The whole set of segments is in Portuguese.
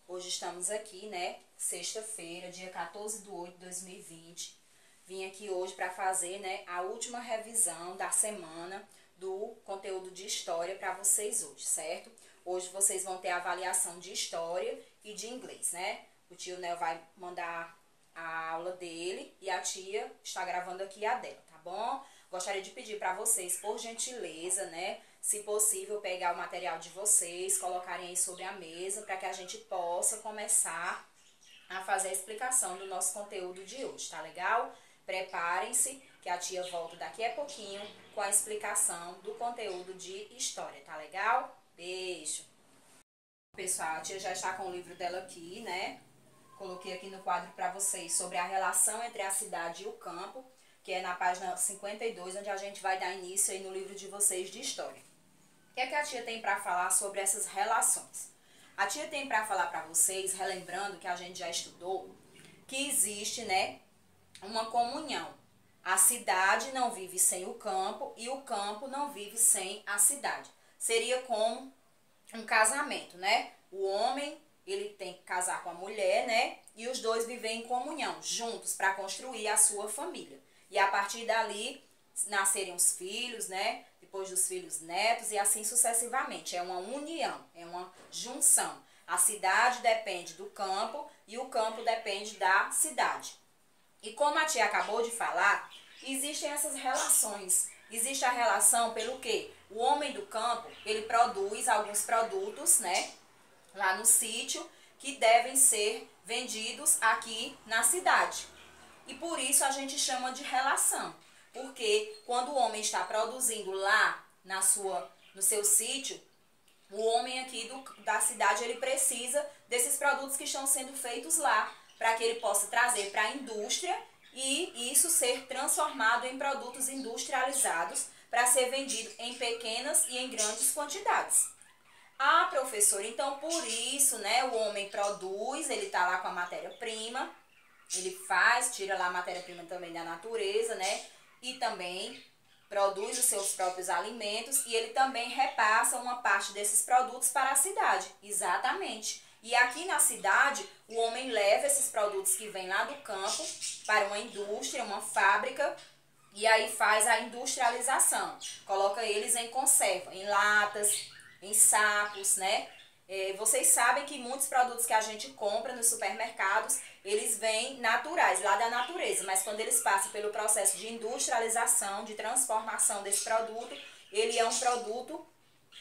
Hoje estamos aqui, né? Sexta-feira, dia 14/8/2020. Vim aqui hoje para fazer, né, a última revisão da semana do conteúdo de história para vocês hoje, certo? Hoje vocês vão ter a avaliação de história e de inglês, né? O tio Nel vai mandar a aula dele e a tia está gravando aqui a dela, tá bom? Gostaria de pedir para vocês, por gentileza, né, se possível, pegar o material de vocês, colocarem aí sobre a mesa, para que a gente possa começar a fazer a explicação do nosso conteúdo de hoje, tá legal? Preparem-se, que a tia volta daqui a pouquinho com a explicação do conteúdo de história, tá legal? Beijo! Pessoal, a tia já está com o livro dela aqui, né? Coloquei aqui no quadro para vocês sobre a relação entre a cidade e o campo, que é na página 52, onde a gente vai dar início aí no livro de vocês de história. O que é que a tia tem para falar sobre essas relações? A tia tem para falar para vocês, relembrando que a gente já estudou, que existe, né, uma comunhão. A cidade não vive sem o campo e o campo não vive sem a cidade. Seria como um casamento, né? O homem, ele tem que casar com a mulher, né? E os dois vivem em comunhão, juntos, para construir a sua família. E a partir dali, nascerem os filhos, né? Depois dos filhos, netos, e assim sucessivamente. É uma união, é uma junção. A cidade depende do campo e o campo depende da cidade. E como a tia acabou de falar, existem essas relações. Existe a relação pelo quê? O homem do campo, ele produz alguns produtos, né? Lá no sítio, que devem ser vendidos aqui na cidade. E por isso a gente chama de relação. Porque quando o homem está produzindo lá no seu sítio, o homem aqui da cidade, ele precisa desses produtos que estão sendo feitos lá, para que ele possa trazer para a indústria e isso ser transformado em produtos industrializados para ser vendido em pequenas e em grandes quantidades. Ah, professora, então por isso, né, o homem produz, ele está lá com a matéria-prima, ele tira lá a matéria-prima também da natureza, né, e também produz os seus próprios alimentos e ele também repassa uma parte desses produtos para a cidade, exatamente. E aqui na cidade, o homem leva esses produtos que vêm lá do campo para uma indústria, uma fábrica, e aí faz a industrialização. Coloca eles em conserva, em latas, em sacos, né? Vocês sabem que muitos produtos que a gente compra nos supermercados, eles vêm naturais, lá da natureza, mas quando eles passam pelo processo de industrialização, de transformação desse produto, ele é um produto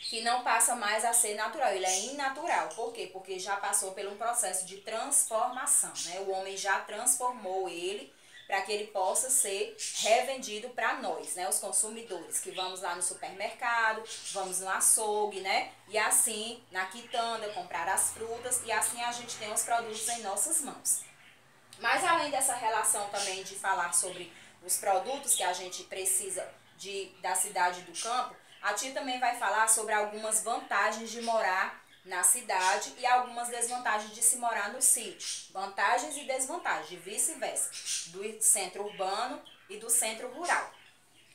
que não passa mais a ser natural, ele é inatural. Por quê? Porque já passou por um processo de transformação, né? O homem já transformou ele para que ele possa ser revendido para nós, né? Os consumidores, que vamos lá no supermercado, vamos no açougue, né? E assim, na quitanda, comprar as frutas e assim a gente tem os produtos em nossas mãos. Mas além dessa relação também de falar sobre os produtos que a gente precisa da cidade e do campo, a tia também vai falar sobre algumas vantagens de morar na cidade e algumas desvantagens de se morar no sítio. Vantagens e desvantagens, de vice-versa, do centro urbano e do centro rural.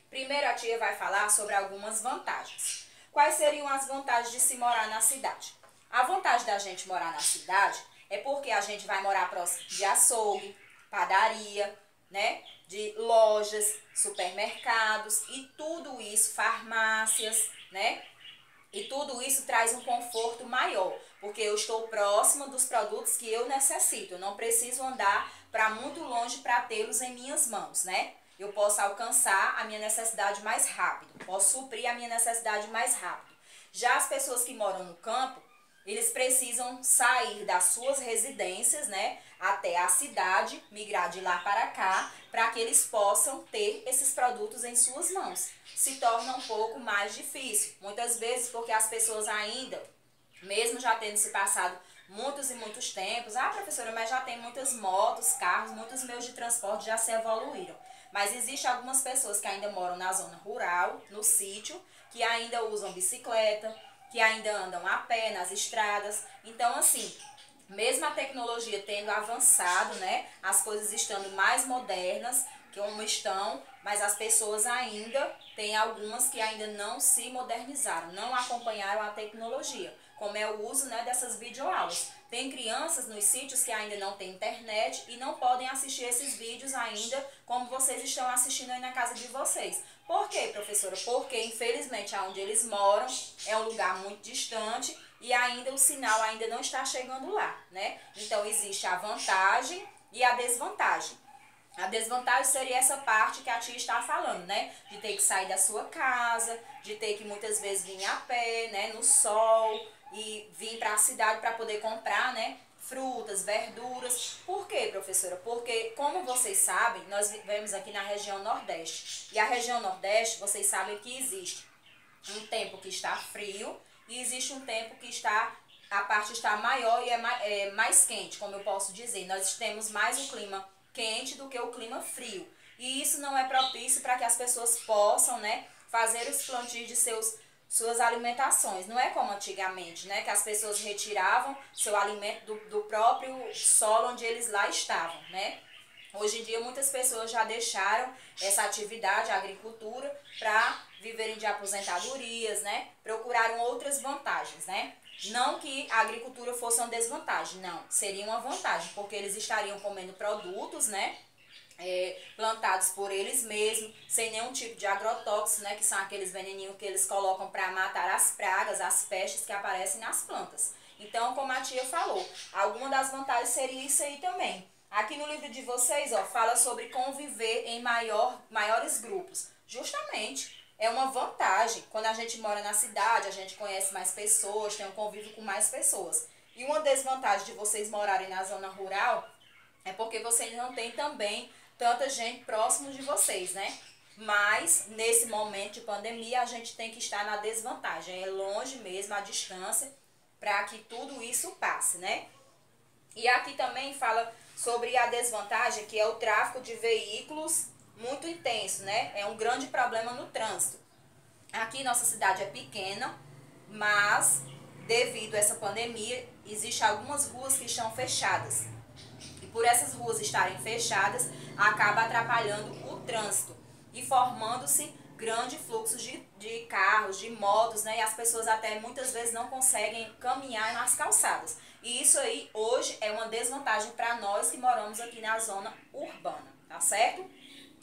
Primeiro a tia vai falar sobre algumas vantagens. Quais seriam as vantagens de se morar na cidade? A vantagem da gente morar na cidade é porque a gente vai morar próximo de açougue, padaria, né? De lojas, supermercados e tudo isso, farmácias, né? E tudo isso traz um conforto maior, porque eu estou próxima dos produtos que eu necessito. Eu não preciso andar para muito longe para tê-los em minhas mãos, né? Eu posso alcançar a minha necessidade mais rápido, posso suprir a minha necessidade mais rápido. Já as pessoas que moram no campo, eles precisam sair das suas residências, né, até a cidade, migrar de lá para cá, para que eles possam ter esses produtos em suas mãos. Se torna um pouco mais difícil, muitas vezes porque as pessoas ainda, mesmo já tendo se passado muitos e muitos tempos, professora, mas já tem muitas motos, carros, muitos meios de transporte já se evoluíram. Mas existem algumas pessoas que ainda moram na zona rural, no sítio, que ainda usam bicicleta, que ainda andam a pé nas estradas. Então, assim, mesmo a tecnologia tendo avançado, né, as coisas estando mais modernas, como estão, mas as pessoas ainda, tem algumas que ainda não se modernizaram, não acompanharam a tecnologia. como é o uso, né, dessas videoaulas. Tem crianças nos sítios que ainda não têm internet e não podem assistir esses vídeos ainda como vocês estão assistindo aí na casa de vocês. Por quê, professora? Porque, infelizmente, onde eles moram é um lugar muito distante e ainda o sinal ainda não está chegando lá, né? Então, existe a vantagem e a desvantagem. A desvantagem seria essa parte que a tia está falando, né? De ter que sair da sua casa, de ter que muitas vezes vir a pé, né? No sol e vir para a cidade para poder comprar, né? Frutas, verduras. Por quê, professora? Porque, como vocês sabem, nós vivemos aqui na região Nordeste. E a região Nordeste, vocês sabem que existe um tempo que está frio e existe um tempo que a parte está maior e é mais quente, como eu posso dizer. Nós temos mais um clima quente do que o clima frio. E isso não é propício para que as pessoas possam, né, fazer os plantios de suas alimentações. Não é como antigamente, né, que as pessoas retiravam seu alimento do próprio solo onde eles lá estavam, né? Hoje em dia muitas pessoas já deixaram essa atividade, a agricultura, para viverem de aposentadorias, né? Procuraram outras vantagens, né? Não que a agricultura fosse uma desvantagem, não. Seria uma vantagem, porque eles estariam comendo produtos, né? Plantados por eles mesmos, sem nenhum tipo de agrotóxico, né? Que são aqueles veneninhos que eles colocam para matar as pragas, as pestes que aparecem nas plantas. Então, como a tia falou, alguma das vantagens seria isso aí também. Aqui no livro de vocês, ó, fala sobre conviver em maiores grupos. Justamente, é uma vantagem. Quando a gente mora na cidade, a gente conhece mais pessoas, tem um convívio com mais pessoas. E uma desvantagem de vocês morarem na zona rural é porque vocês não têm também tanta gente próximo de vocês, né? Mas, nesse momento de pandemia, a gente tem que estar na desvantagem. É longe mesmo, a distância, para que tudo isso passe, né? E aqui também fala sobre a desvantagem, que é o tráfego de veículos muito intenso, né? É um grande problema no trânsito. Aqui nossa cidade é pequena, mas devido a essa pandemia, existem algumas ruas que estão fechadas. E por essas ruas estarem fechadas, acaba atrapalhando o trânsito e formando-se grande fluxo de carros, de motos, né? E as pessoas até muitas vezes não conseguem caminhar nas calçadas. E isso aí hoje é uma desvantagem para nós que moramos aqui na zona urbana, tá certo?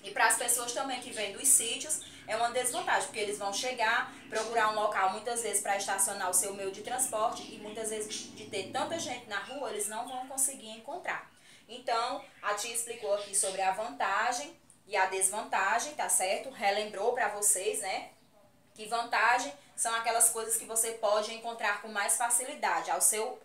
E para as pessoas também que vêm dos sítios é uma desvantagem, porque eles vão chegar, procurar um local muitas vezes para estacionar o seu meio de transporte e muitas vezes de ter tanta gente na rua, eles não vão conseguir encontrar. Então, a tia explicou aqui sobre a vantagem e a desvantagem, tá certo? Relembrou para vocês, né? Que vantagem são aquelas coisas que você pode encontrar com mais facilidade,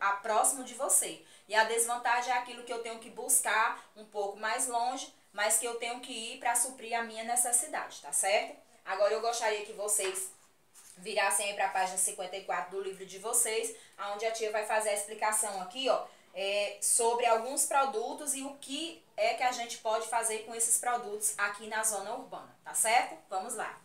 a próximo de você. E a desvantagem é aquilo que eu tenho que buscar um pouco mais longe, mas que eu tenho que ir para suprir a minha necessidade, tá certo? Agora eu gostaria que vocês virassem aí para a página 54 do livro de vocês, onde a tia vai fazer a explicação aqui, ó, sobre alguns produtos e o que é que a gente pode fazer com esses produtos aqui na zona urbana, tá certo? Vamos lá.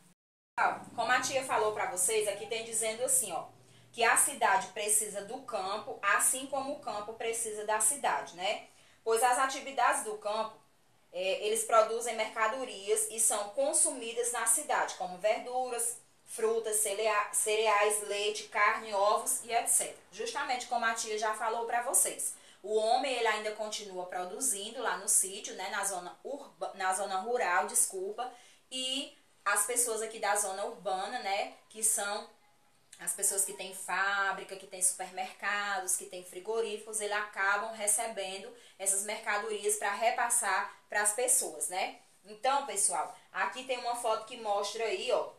Como a tia falou para vocês, aqui tem dizendo assim, ó, que a cidade precisa do campo, assim como o campo precisa da cidade, né? Pois as atividades do campo, eles produzem mercadorias e são consumidas na cidade, como verduras, frutas, cereais, leite, carne, ovos e etc. Justamente como a tia já falou para vocês. O homem ele ainda continua produzindo lá no sítio, né, na zona rural, desculpa, e as pessoas aqui da zona urbana, né, que são as pessoas que têm fábrica, que têm supermercados, que têm frigoríficos, eles acabam recebendo essas mercadorias para repassar para as pessoas, né? Então, pessoal, aqui tem uma foto que mostra aí, ó,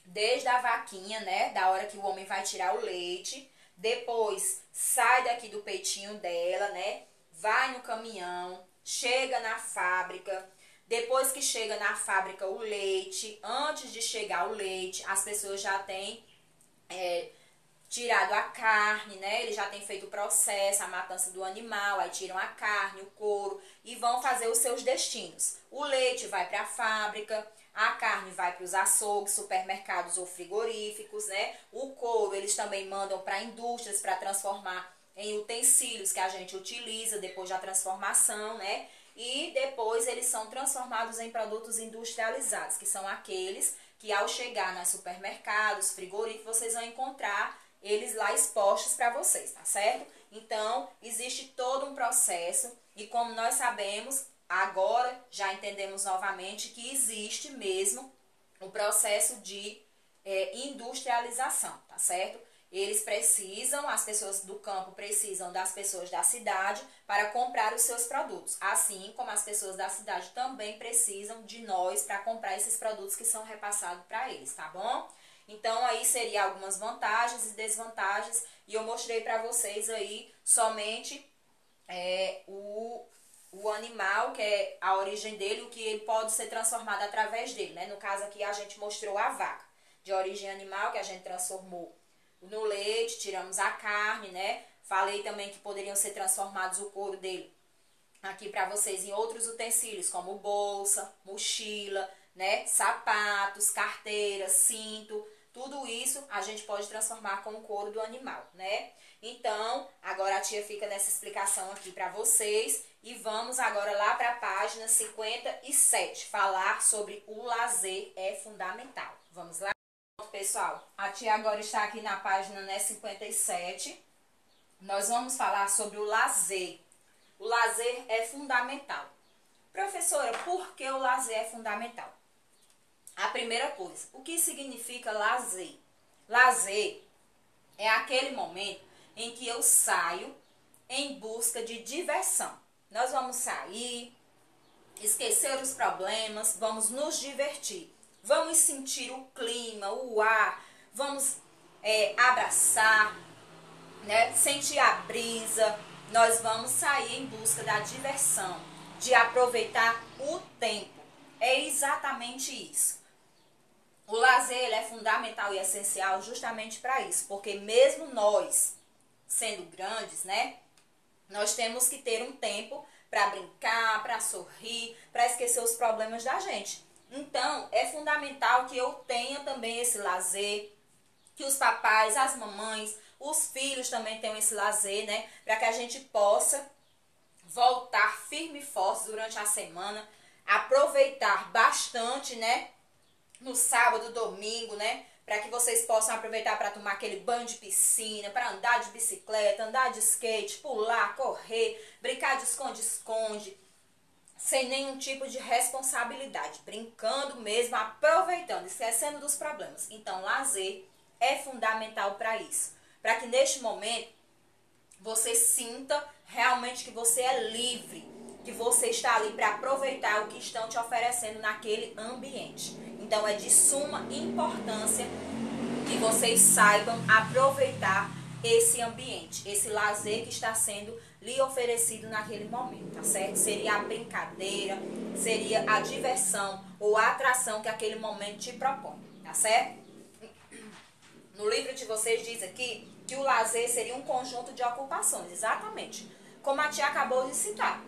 desde a vaquinha, né, da hora que o homem vai tirar o leite, depois sai daqui do peitinho dela, né, vai no caminhão, chega na fábrica. Depois que chega na fábrica o leite, antes de chegar o leite, as pessoas já têm tirado a carne, né? Eles já têm feito o processo, a matança do animal, aí tiram a carne, o couro e vão fazer os seus destinos. O leite vai para a fábrica, a carne vai para os açougues, supermercados ou frigoríficos, né? O couro eles também mandam para indústrias para transformar em utensílios que a gente utiliza depois da transformação, né? E depois eles são transformados em produtos industrializados, que são aqueles que ao chegar nos supermercados, frigoríficos, vocês vão encontrar eles lá expostos para vocês, tá certo? Então, existe todo um processo e como nós sabemos, agora já entendemos novamente que existe mesmo o processo de industrialização, tá certo? Eles precisam, as pessoas do campo precisam das pessoas da cidade para comprar os seus produtos. Assim como as pessoas da cidade também precisam de nós para comprar esses produtos que são repassados para eles, tá bom? Então, aí seria algumas vantagens e desvantagens. E eu mostrei para vocês aí somente o animal, que é a origem dele, o que ele pode ser transformado através dele, né? No caso aqui, a gente mostrou a vaca, de origem animal, que a gente transformou no leite, tiramos a carne, né? Falei também que poderiam ser transformados o couro dele aqui para vocês em outros utensílios, como bolsa, mochila, né? Sapatos, carteira, cinto, tudo isso a gente pode transformar com o couro do animal, né? Então, agora a tia fica nessa explicação aqui para vocês e vamos agora lá para a página 57, falar sobre o lazer é fundamental. Vamos lá? Pessoal, a tia agora está aqui na página 57. Nós vamos falar sobre o lazer. O lazer é fundamental. Professora, por que o lazer é fundamental? A primeira coisa, o que significa lazer? Lazer é aquele momento em que eu saio em busca de diversão. Nós vamos sair, esquecer os problemas, vamos nos divertir. Vamos sentir o clima, o ar, vamos abraçar, né? Sentir a brisa. Nós vamos sair em busca da diversão, de aproveitar o tempo. É exatamente isso. O lazer ele é fundamental e essencial justamente para isso, porque mesmo nós, sendo grandes, né? Nós temos que ter um tempo para brincar, para sorrir, para esquecer os problemas da gente. Então, é fundamental que eu tenha também esse lazer, que os papais, as mamães, os filhos também tenham esse lazer, né? Para que a gente possa voltar firme e forte durante a semana, aproveitar bastante, né? No sábado, domingo, né? Para que vocês possam aproveitar para tomar aquele banho de piscina, para andar de bicicleta, andar de skate, pular, correr, brincar de esconde-esconde, sem nenhum tipo de responsabilidade, brincando mesmo, aproveitando, esquecendo dos problemas. Então, lazer é fundamental para isso, para que neste momento você sinta realmente que você é livre, que você está ali para aproveitar o que estão te oferecendo naquele ambiente. Então, é de suma importância que vocês saibam aproveitar esse ambiente, esse lazer que está sendo lhe oferecido naquele momento, tá certo? Seria a brincadeira, seria a diversão ou a atração que aquele momento te propõe, tá certo? No livro de vocês diz aqui que o lazer seria um conjunto de ocupações, exatamente, como a tia acabou de citar.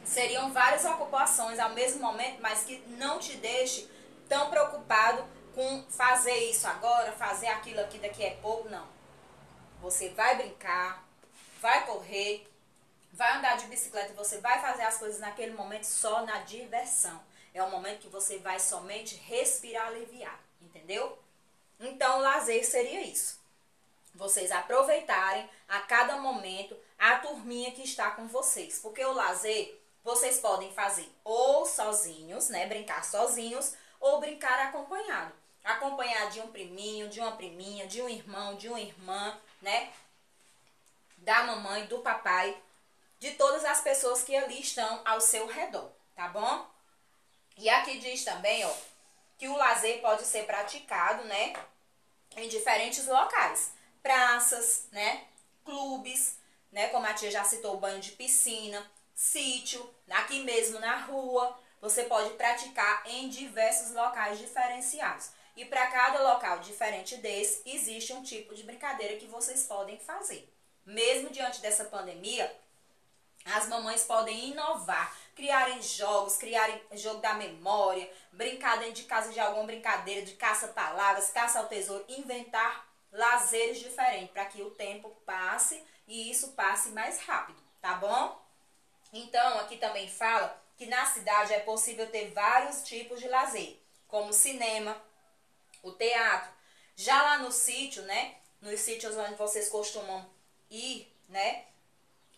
Seriam várias ocupações ao mesmo momento, mas que não te deixe tão preocupado com fazer isso agora, fazer aquilo aqui daqui a pouco, não. Você vai brincar, vai correr, vai andar de bicicleta, você vai fazer as coisas naquele momento só na diversão. É o momento que você vai somente respirar aliviado, entendeu? Então, o lazer seria isso. Vocês aproveitarem a cada momento a turminha que está com vocês. Porque o lazer, vocês podem fazer ou sozinhos, né? Brincar sozinhos, ou brincar acompanhado. Acompanhado de um priminho, de uma priminha, de um irmão, de uma irmã, né? Da mamãe, do papai, de todas as pessoas que ali estão ao seu redor, tá bom? E aqui diz também, ó, que o lazer pode ser praticado, né? Em diferentes locais. Praças, né? Clubes, né? Como a tia já citou, banho de piscina, sítio, aqui mesmo na rua. Você pode praticar em diversos locais diferenciados. E para cada local diferente desse, existe um tipo de brincadeira que vocês podem fazer. Mesmo diante dessa pandemia, as mamães podem inovar, criarem jogos, criarem jogo da memória, brincar dentro de casa de alguma brincadeira, de caça-palavras, caça ao tesouro, inventar lazeres diferentes para que o tempo passe e isso passe mais rápido, tá bom? Então, aqui também fala que na cidade é possível ter vários tipos de lazer, como o cinema, o teatro. Já lá no sítio, né? nos sítios onde vocês costumam ir, né?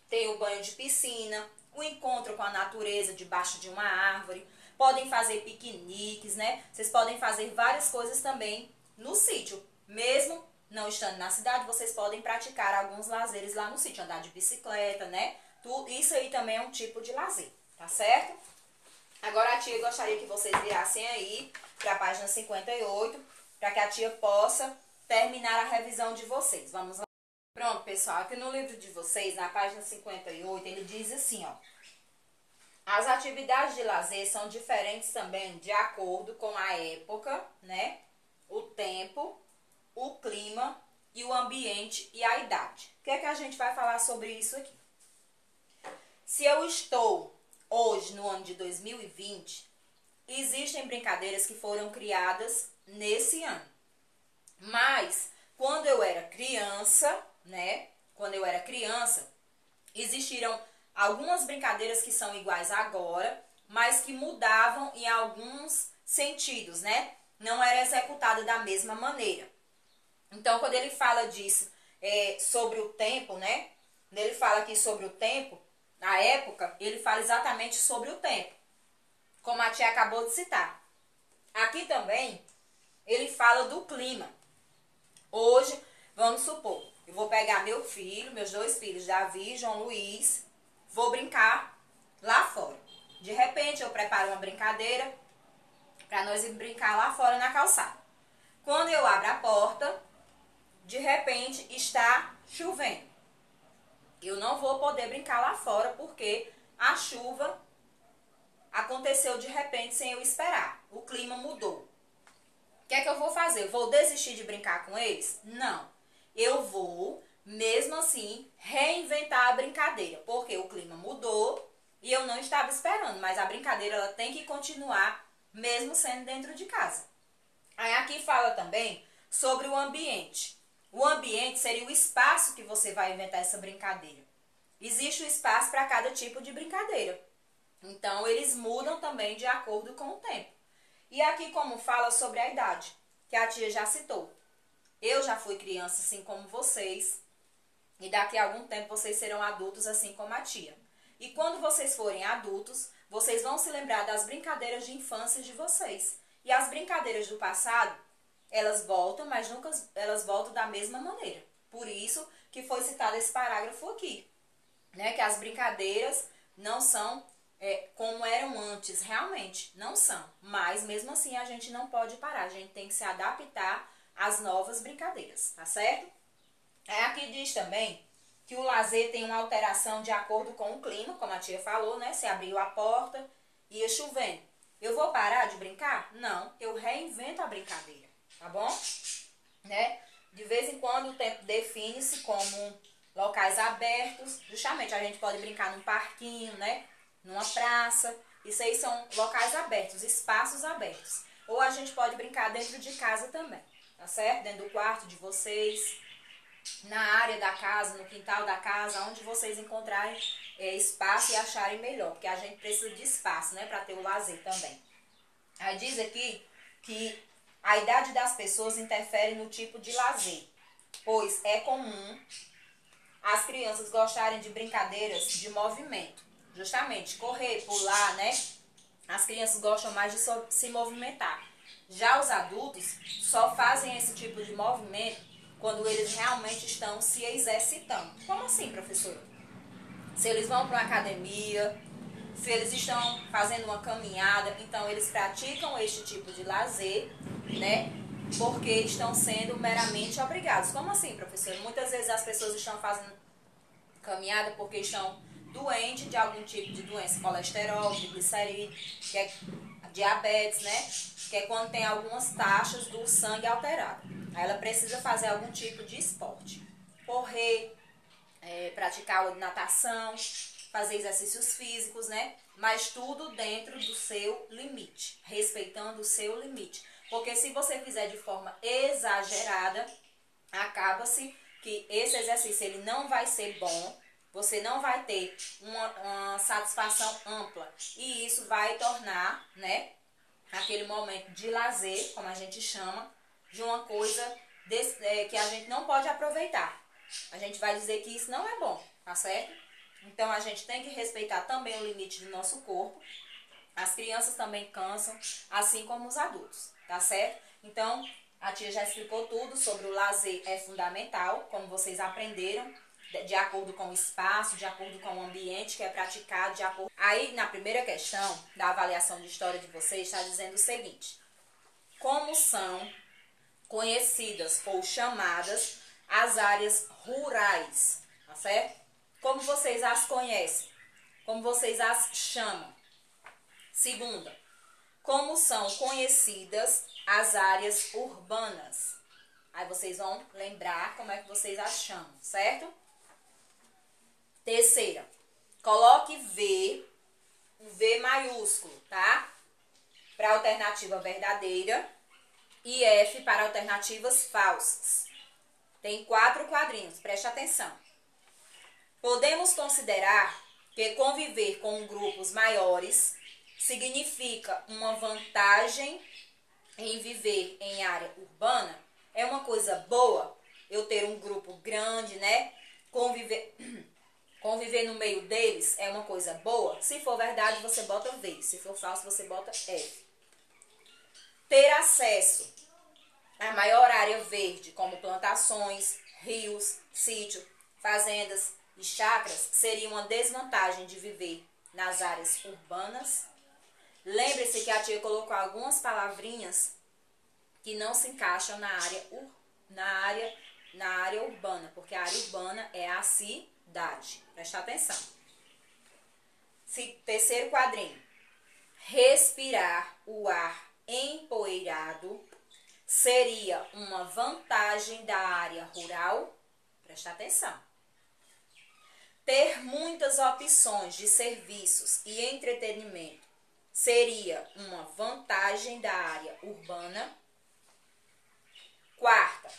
Tem o banho de piscina, o encontro com a natureza debaixo de uma árvore. Podem fazer piqueniques, né? Vocês podem fazer várias coisas também no sítio. Mesmo não estando na cidade, vocês podem praticar alguns lazeres lá no sítio. Andar de bicicleta, né? Isso aí também é um tipo de lazer, tá certo? Agora a tia gostaria que vocês virassem aí para a página 58, para que a tia possa terminar a revisão de vocês. Vamos lá. Pronto, pessoal, aqui no livro de vocês, na página 58, ele diz assim, ó. As atividades de lazer são diferentes também de acordo com a época, né? O tempo, o clima e o ambiente e a idade. O que é que a gente vai falar sobre isso aqui? Se eu estou hoje no ano de 2020, existem brincadeiras que foram criadas nesse ano. Mas quando eu era criança, né? Quando eu era criança, existiram algumas brincadeiras que são iguais agora, mas que mudavam em alguns sentidos, né? Não era executada da mesma maneira. Então, quando ele fala disso, sobre o tempo, né? Quando ele fala aqui sobre o tempo, na época, ele fala exatamente sobre o tempo, como a tia acabou de citar. Aqui também, ele fala do clima. Hoje, vamos supor, eu vou pegar meu filho, meus dois filhos, Davi e João Luiz, vou brincar lá fora. De repente, eu preparo uma brincadeira para nós ir brincar lá fora na calçada. Quando eu abro a porta, de repente está chovendo. Eu não vou poder brincar lá fora porque a chuva aconteceu de repente sem eu esperar. O clima mudou. O que é que eu vou fazer? Eu vou desistir de brincar com eles? Não. Eu vou, mesmo assim, reinventar a brincadeira, porque o clima mudou e eu não estava esperando, mas a brincadeira ela tem que continuar mesmo sendo dentro de casa. Aí aqui fala também sobre o ambiente. O ambiente seria o espaço que você vai inventar essa brincadeira. Existe um espaço para cada tipo de brincadeira. Então, eles mudam também de acordo com o tempo. E aqui como fala sobre a idade, que a tia já citou. Eu já fui criança assim como vocês, e daqui a algum tempo vocês serão adultos assim como a tia. E quando vocês forem adultos, vocês vão se lembrar das brincadeiras de infância de vocês. E as brincadeiras do passado, elas voltam, mas nunca elas voltam da mesma maneira. Por isso que foi citado esse parágrafo aqui, né? Que as brincadeiras não são como eram antes, realmente, não são. Mas mesmo assim a gente não pode parar, a gente tem que se adaptar às novas brincadeiras, tá certo? Aqui diz também que o lazer tem uma alteração de acordo com o clima, como a tia falou, né? Se abriu a porta e ia chovendo. Eu vou parar de brincar? Não, eu reinvento a brincadeira, tá bom? Né? De vez em quando o tempo define-se como locais abertos, justamente a gente pode brincar num parquinho, né? Numa praça, isso aí são locais abertos, espaços abertos. Ou a gente pode brincar dentro de casa também, tá certo? Dentro do quarto de vocês, na área da casa, no quintal da casa, onde vocês encontrarem espaço e acharem melhor, porque a gente precisa de espaço, né, para ter o lazer também. Aí diz aqui que a idade das pessoas interfere no tipo de lazer, pois é comum as crianças gostarem de brincadeiras de movimento, justamente correr, pular, né? As crianças gostam mais de se movimentar. Já os adultos só fazem esse tipo de movimento quando eles realmente estão se exercitando. Como assim, professora? Se eles vão para uma academia, se eles estão fazendo uma caminhada, então eles praticam este tipo de lazer, né? Porque estão sendo meramente obrigados. Como assim, professora? Muitas vezes as pessoas estão fazendo caminhada porque estão doentes de algum tipo de doença, colesterol, triglicerídeo, que é diabetes, né? Que é quando tem algumas taxas do sangue alterado. Aí ela precisa fazer algum tipo de esporte. Correr, praticar natação, fazer exercícios físicos, né? Mas tudo dentro do seu limite, respeitando o seu limite. Porque se você fizer de forma exagerada, acaba-se que esse exercício ele não vai ser bom, você não vai ter uma satisfação ampla. E isso vai tornar, né, aquele momento de lazer, como a gente chama, de uma coisa que a gente não pode aproveitar. A gente vai dizer que isso não é bom, tá certo? Então, a gente tem que respeitar também o limite do nosso corpo. As crianças também cansam, assim como os adultos, tá certo? Então, a tia já explicou tudo sobre o lazer é fundamental, como vocês aprenderam, de acordo com o espaço, de acordo com o ambiente que é praticado, de acordo... Aí, na primeira questão da avaliação de história de vocês, está dizendo o seguinte: como são conhecidas ou chamadas as áreas rurais, tá certo? Como vocês as conhecem? Como vocês as chamam? Segunda, como são conhecidas as áreas urbanas? Aí vocês vão lembrar como é que vocês as chamam, certo? Terceira, coloque V, um V maiúsculo, tá? Para alternativa verdadeira e F para alternativas falsas. Tem 4 quadrinhos, preste atenção. Podemos considerar que conviver com grupos maiores significa uma vantagem em viver em área urbana? É uma coisa boa eu ter um grupo grande, né? Conviver no meio deles é uma coisa boa? Se for verdade, você bota V. Se for falso, você bota F. Ter acesso à maior área verde, como plantações, rios, sítio, fazendas e chácaras, seria uma desvantagem de viver nas áreas urbanas? Lembre-se que a tia colocou algumas palavrinhas que não se encaixam na área urbana, porque a área urbana é a cidade. Presta atenção. Terceiro quadrinho. Respirar o ar empoeirado seria uma vantagem da área rural? Presta atenção. Ter muitas opções de serviços e entretenimento seria uma vantagem da área urbana? Quarta,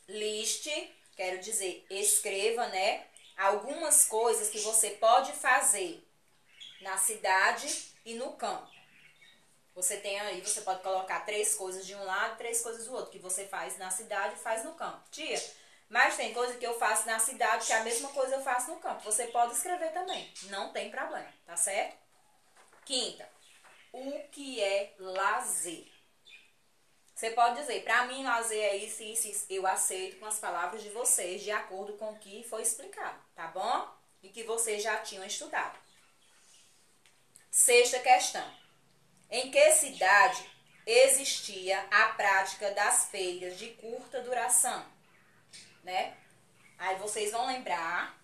liste, quero dizer, escreva, né, algumas coisas que você pode fazer na cidade e no campo. Você tem aí, você pode colocar 3 coisas de um lado, 3 coisas do outro, que você faz na cidade e faz no campo. Tia, mas tem coisa que eu faço na cidade que a mesma coisa eu faço no campo. Você pode escrever também, não tem problema, tá certo? Quinta, o que é lazer? Você pode dizer, para mim lazer é isso, isso, isso. Eu aceito com as palavras de vocês, de acordo com o que foi explicado, tá bom? E que vocês já tinham estudado. Sexta questão. Em que cidade existia a prática das feiras de curta duração? Né? Aí vocês vão lembrar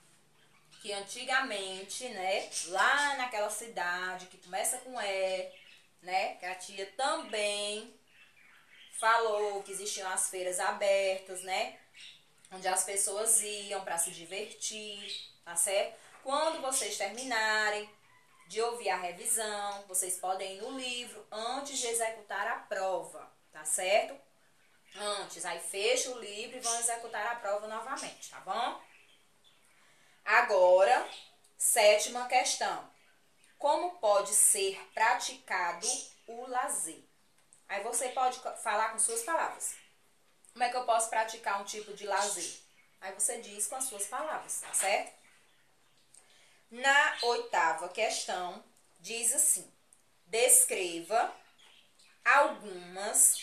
que antigamente, né, lá naquela cidade que começa com E, né, que a tia também falou que existiam as feiras abertas, né, onde as pessoas iam para se divertir, tá certo? Quando vocês terminarem de ouvir a revisão, vocês podem ir no livro antes de executar a prova, tá certo? Antes, aí fecha o livro e vão executar a prova novamente, tá bom? Agora, sétima questão. Como pode ser praticado o lazer? Aí você pode falar com suas palavras. Como é que eu posso praticar um tipo de lazer? Aí você diz com as suas palavras, tá certo? Na oitava questão, diz assim: descreva algumas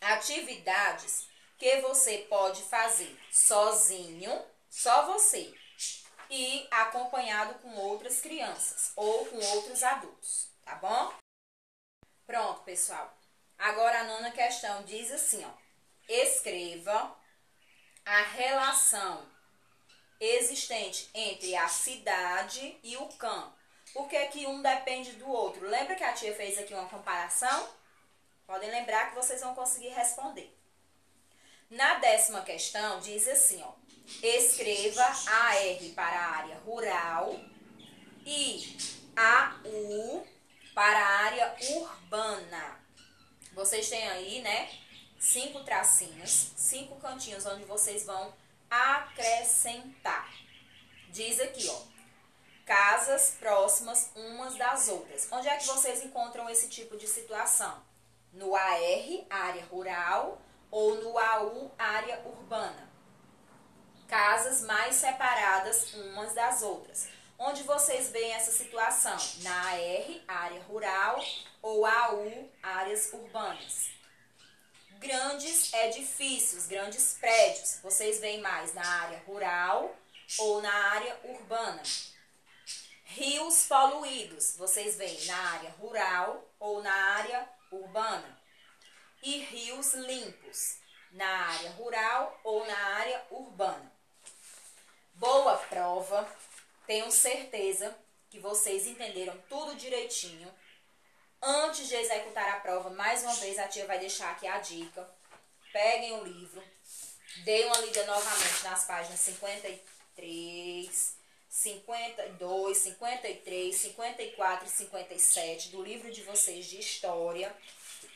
atividades que você pode fazer sozinho, só você, e acompanhado com outras crianças ou com outros adultos, tá bom? Pronto, pessoal. Agora a nona questão diz assim, ó: escreva a relação existente entre a cidade e o campo. Por que que um depende do outro? Lembra que a tia fez aqui uma comparação? Podem lembrar que vocês vão conseguir responder. Na décima questão diz assim, ó: escreva AR para a área rural e AU para a área urbana. Vocês têm aí, né, 5 tracinhos, 5 cantinhos onde vocês vão acrescentar. Diz aqui, ó: casas próximas umas das outras. Onde é que vocês encontram esse tipo de situação? No AR, área rural, ou no AU, área urbana. Casas mais separadas umas das outras. Onde vocês veem essa situação? Na AR, área rural, ou AU, áreas urbanas. Grandes edifícios, grandes prédios, vocês veem mais na área rural ou na área urbana. Rios poluídos, vocês veem na área rural ou na área urbana. E rios limpos, na área rural ou na área urbana. Boa prova, tenho certeza que vocês entenderam tudo direitinho. Antes de executar a prova, mais uma vez a tia vai deixar aqui a dica. Peguem o livro, deem uma lida novamente nas páginas 53, 52, 53, 54 e 57 do livro de vocês de história,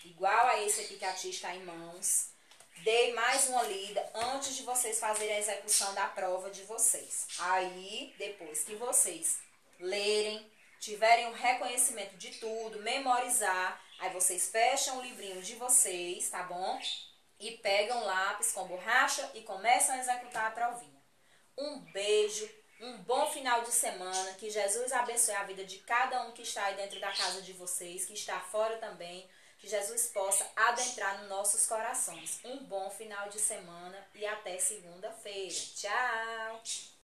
igual a esse aqui que a tia está em mãos. Dei mais uma lida antes de vocês fazerem a execução da prova de vocês. Aí, depois que vocês lerem, tiverem o reconhecimento de tudo, memorizar, aí vocês fecham o livrinho de vocês, tá bom? E pegam lápis com borracha e começam a executar a provinha. Um beijo, um bom final de semana, que Jesus abençoe a vida de cada um que está aí dentro da casa de vocês, que está fora também, que Jesus possa adentrar nos nossos corações. Um bom final de semana e até segunda-feira. Tchau!